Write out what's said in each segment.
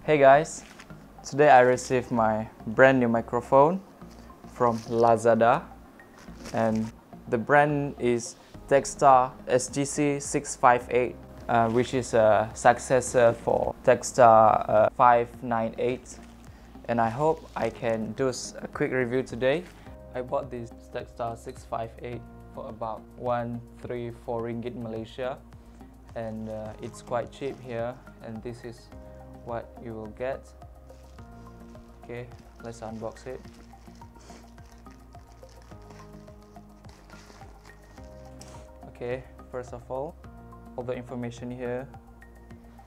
Hey guys, today I received my brand new microphone from Lazada, and the brand is Techstar SGC658, which is a successor for Techstar 598, and I hope I can do a quick review today. I bought this Techstar 658 for about 134 ringgit Malaysia, and it's quite cheap here, and this is what you will get. Okay, let's unbox it. Okay, first of all the information here: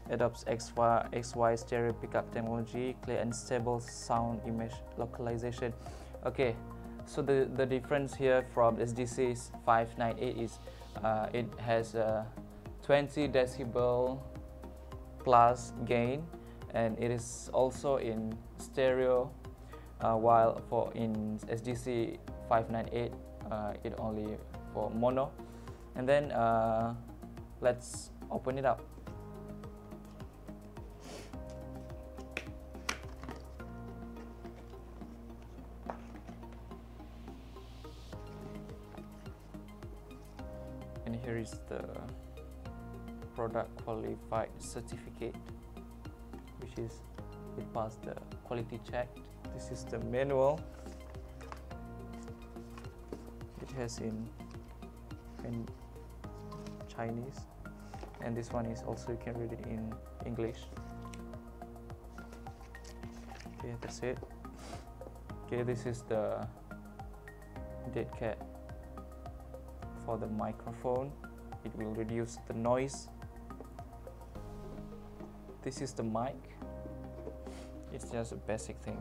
adopts XY stereo pickup technology, clear and stable sound image localization. Okay, so the difference here from SGC 598 is it has a 20 decibel plus gain, and it is also in stereo, while in SGC 598 it only for mono. And then let's open it up. And here is the product qualified certificate, which is it passed the quality check. This is the manual. It has in Chinese, and this one is also, you can read it in English. Okay, that's it. Okay, this is the dead cat for the microphone. It will reduce the noise. This is the mic. It's just a basic thing.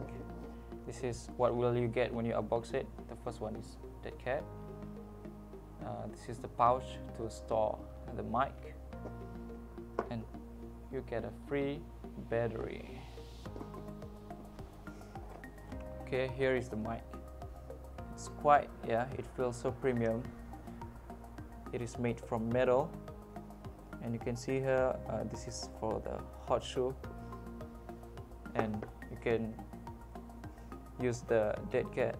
This is what will you get when you unbox it. The first one is dead cat. This is the pouch to store the mic, and you get a free battery. Okay, here is the mic. It's quite, it feels so premium. It is made from metal, and you can see here this is for the hot shoe, and you can use the dead cat.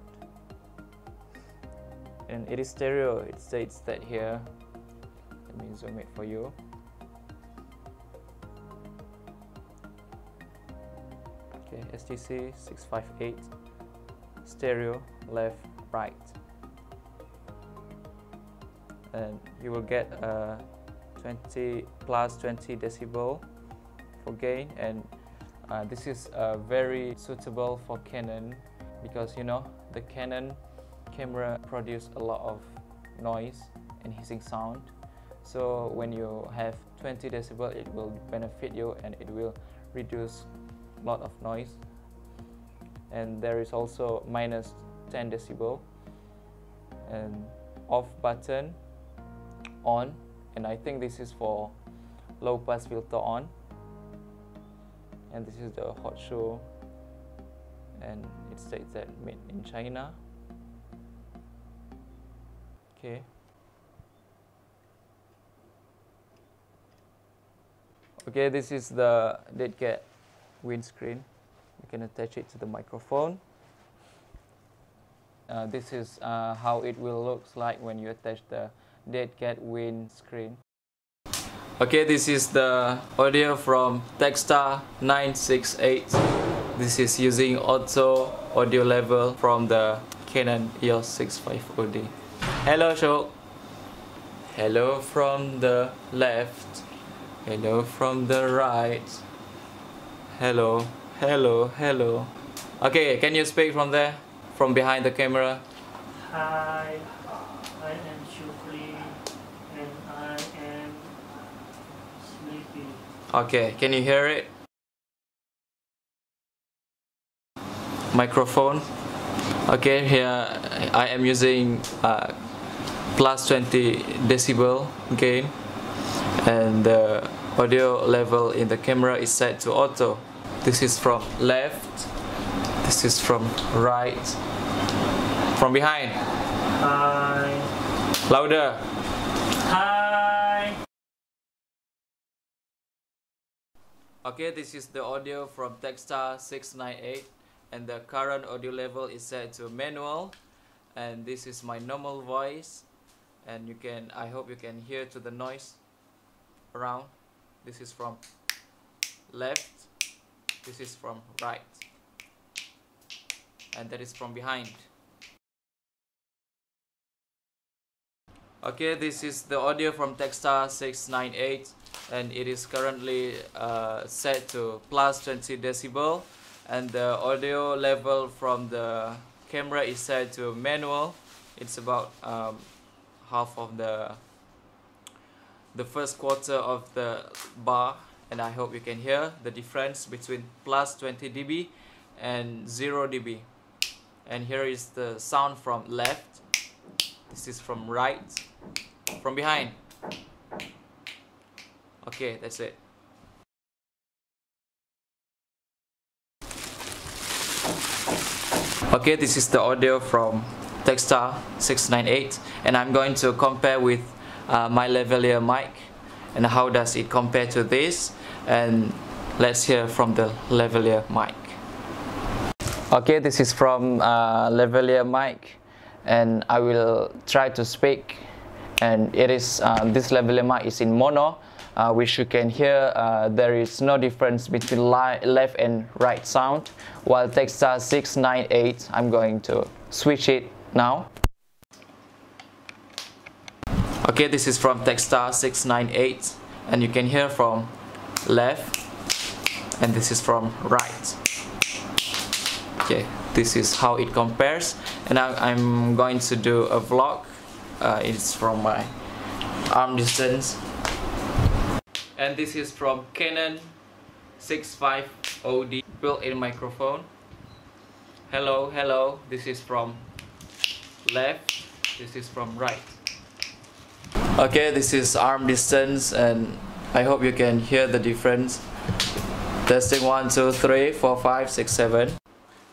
And it is stereo. It states that here. Let me zoom it for you. Okay, SGC 658 stereo, left, right, and you will get a 20 decibel for gain, and this is very suitable for Canon, because you know the Canon camera produce a lot of noise and hissing sound. So when you have 20 decibel, it will benefit you, and it will reduce a lot of noise. And there is also minus 10 decibel, and off button, on, and I think this is for low pass filter on. And this is the hot shoe, and it states that made in China. Okay. Okay, this is the dead cat windscreen. You can attach it to the microphone. This is how it will look like when you attach the dead cat windscreen. Okay, this is the audio from Techstar 968. This is using auto audio level from the Canon EOS 650D. Hello, show. Hello from the left. Hello from the right. Hello, hello, hello. Okay, can you speak from there, from behind the camera? Hi, I am Shukri, and I am sleepy. Okay, can you hear it? Microphone. Okay, here I am using plus 20 decibel gain, and the audio level in the camera is set to auto. This is from left, this is from right, from behind. Hi. Louder. Hi. Okay, this is the audio from Techstar 698, and the current audio level is set to manual, and this is my normal voice, and I hope you can hear to the noise around. This is from left, this is from right, and that is from behind. Okay, this is the audio from Techstar 698, and it is currently set to plus 20 decibel, and the audio level from the camera is set to manual. It's about half of the first quarter of the bar, and I hope you can hear the difference between plus 20 dB and 0 dB. And here is the sound from left, this is from right, from behind. Okay, that's it. Okay, this is the audio from Techstar 698, and I'm going to compare with my lavalier mic, and how does it compare to this, and let's hear from the lavalier mic. Okay, this is from lavalier mic, and I will try to speak, and it is this lavalier mic is in mono, which you can hear there is no difference between left and right sound, while Techstar 698, I'm going to switch it now. Okay, this is from Techstar 698, and you can hear from left, and this is from right. Okay, this is how it compares, and now I'm going to do a vlog. It's from my arm distance, and this is from Canon 650D built-in microphone. Hello, hello, this is from left, this is from right. Okay, this is arm distance, and I hope you can hear the difference. Testing 1, 2, 3, 4, 5, 6, 7.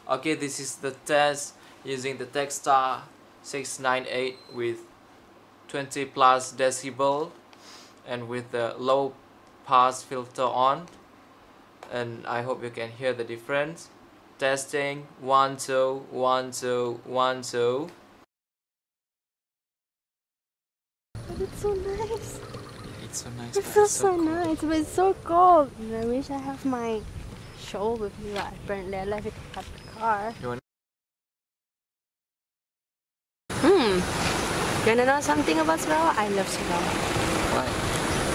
Okay, this is the test using the Techstar 698 with 20 plus decibel and with the low pass filter on, and I hope you can hear the difference. Testing 1, 2, 1, 2, 1, 2. It's so nice. It's so nice. It feels so nice, but it's so cold. I wish I have my shawl with me, but apparently I left it at the car. You wanna know something about Sarawak? I love Sarawak. Why?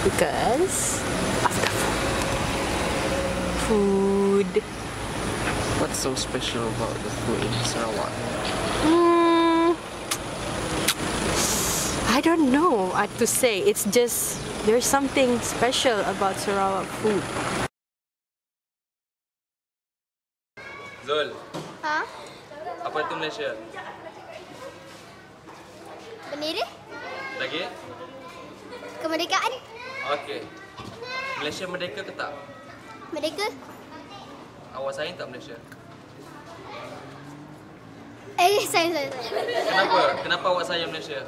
Because of the food. What's so special about the food in Sarawak? I don't know what to say. It's just there's something special about Sarawak food. Zul, Ha? apa itu Malaysia? Bendera? Lagi? Kemerdekaan? Okey. Malaysia merdeka ke tak? Merdeka? Awak sayang tak Malaysia? Sayang. Kenapa? Kenapa awak sayang Malaysia?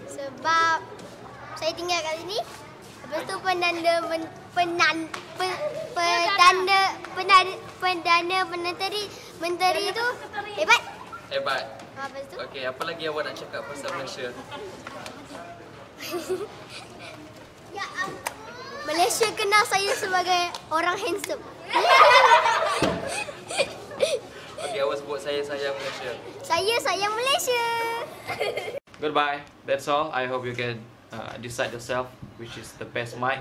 Sebab saya tinggal kat sini. Lepas tu menteri tu hebat. Hebat. Lepas tu Okey, apa lagi awak nak cakap pasal Malaysia? Malaysia kenal saya sebagai orang handsome. Okey, awak sebut saya sayang Malaysia. Saya sayang Malaysia. Goodbye. That's all. I hope you can decide yourself which is the best mic.